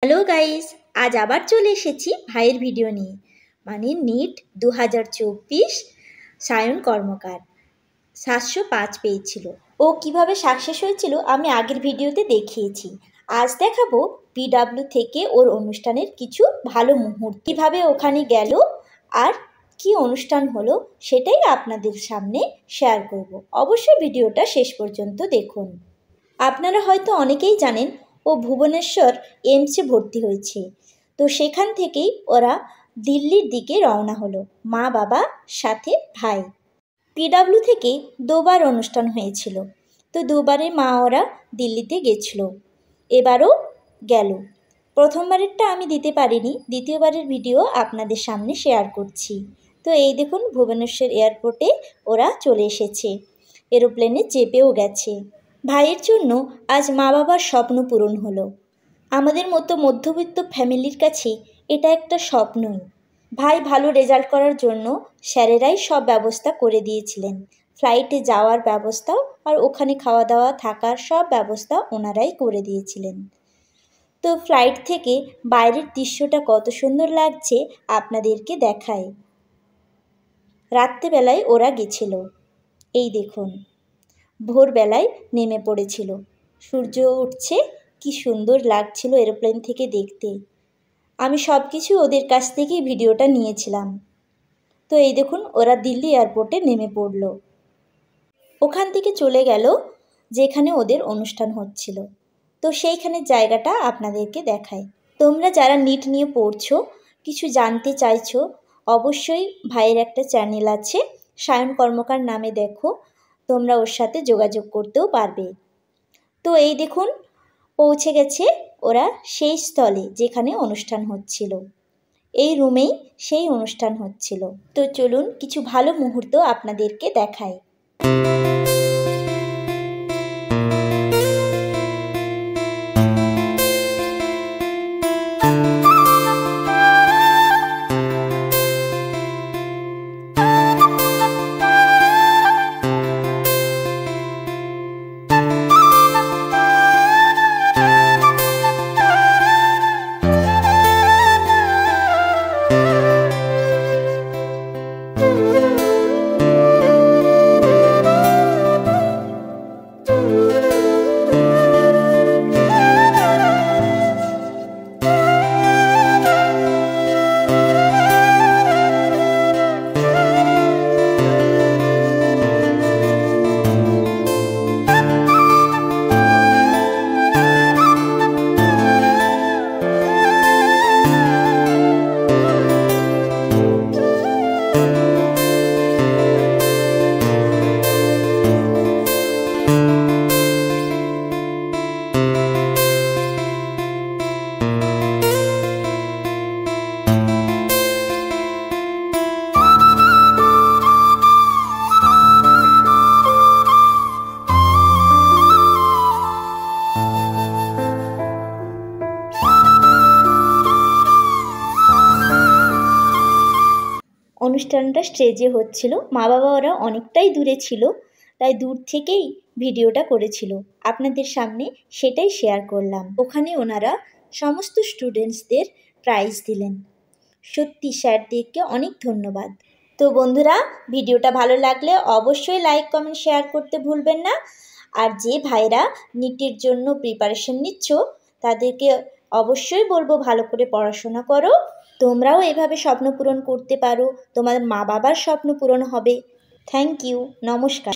Hello guys, আজ আবার চলে এসেছি ভাইয়ের ভিডিও নিয়ে। মানে নিট 2024 সায়ন কর্মকার 705 পেয়েছিল। ও কিভাবে সাকসেস হয়েছিল আমি আগের ভিডিওতে দেখিয়েছি। আজ দেখাবো পিডাব্লিউ থেকে ওর অনুষ্ঠানের কিছু ভালো মুহূর্ত, কীভাবে ওখানে গেল আর কি অনুষ্ঠান হলো সেটাই আপনাদের সামনে শেয়ার করব। অবশ্যই ভিডিওটা শেষ পর্যন্ত দেখুন। আপনারা হয়তো অনেকেই জানেন ও ভুবনেশ্বর এইমসে ভর্তি হয়েছে। তো সেখান থেকেই ওরা দিল্লির দিকে রওনা হলো, মা বাবা সাথে ভাই। পিডাব্লিউ থেকে দুবার অনুষ্ঠান হয়েছিল, তো দুবারে মা ওরা দিল্লিতে গেছিল, এবারও গেল। প্রথমবারেরটা আমি দিতে পারিনি, দ্বিতীয়বারের ভিডিও আপনাদের সামনে শেয়ার করছি। তো এই দেখুন ভুবনেশ্বর এয়ারপোর্টে ওরা চলে এসেছে, এরোপ্লেনে চেপেও গেছে। ভাইয়ের জন্য আজ মা বাবার স্বপ্ন পূরণ হলো। আমাদের মতো মধ্যবিত্ত ফ্যামিলির কাছে এটা একটা স্বপ্নই। ভাই ভালো রেজাল্ট করার জন্য স্যারেরাই সব ব্যবস্থা করে দিয়েছিলেন। ফ্লাইটে যাওয়ার ব্যবস্থাও আর ওখানে খাওয়া দাওয়া থাকার সব ব্যবস্থা ওনারাই করে দিয়েছিলেন। তো ফ্লাইট থেকে বাইরের দৃশ্যটা কত সুন্দর লাগছে আপনাদেরকে দেখায়। রাত্রেবেলায় ওরা গেছিল, এই দেখুন ভোরবেলায় নেমে পড়েছিল, সূর্য উঠছে, কি সুন্দর লাগছিল এরোপ্লেন থেকে দেখতে। আমি সব কিছু ওদের কাছ থেকেই ভিডিওটা নিয়েছিলাম। তো এই দেখুন ওরা দিল্লি এয়ারপোর্টে নেমে পড়ল, ওখান থেকে চলে গেল যেখানে ওদের অনুষ্ঠান হচ্ছিল। তো সেইখানের জায়গাটা আপনাদেরকে দেখাই। তোমরা যারা নিট নিয়ে পড়ছো, কিছু জানতে চাইছো, অবশ্যই ভাইয়ের একটা চ্যানেল আছে সায়ন কর্মকার নামে, দেখো তোমরা ওর সাথে যোগাযোগ করতেও পারবে। তো এই দেখুন পৌঁছে গেছে ওরা সেই স্থলে যেখানে অনুষ্ঠান হচ্ছিল। এই রুমেই সেই অনুষ্ঠান হচ্ছিল। তো চলুন কিছু ভালো মুহূর্ত আপনাদেরকে দেখাই। অনুষ্ঠানটা স্টেজে হচ্ছিল, মা বাবা ওরা অনেকটাই দূরে ছিল, তাই দূর থেকেই ভিডিওটা করেছিল, আপনাদের সামনে সেটাই শেয়ার করলাম। ওখানে ওনারা সমস্ত স্টুডেন্টসদের প্রাইজ দিলেন। সত্যি স্যারদেরকে অনেক ধন্যবাদ। তো বন্ধুরা, ভিডিওটা ভালো লাগলে অবশ্যই লাইক কমেন্ট শেয়ার করতে ভুলবেন না। আর যে ভাইরা নিটের জন্য প্রিপারেশন নিচ্ছ তাদেরকে অবশ্যই বলবো ভালো করে পড়াশোনা করো, তোমরাও এভাবে স্বপ্ন পূরণ করতে পারো, তোমাদের মা বাবার স্বপ্ন পূরণ হবে। থ্যাংক ইউ, নমস্কার।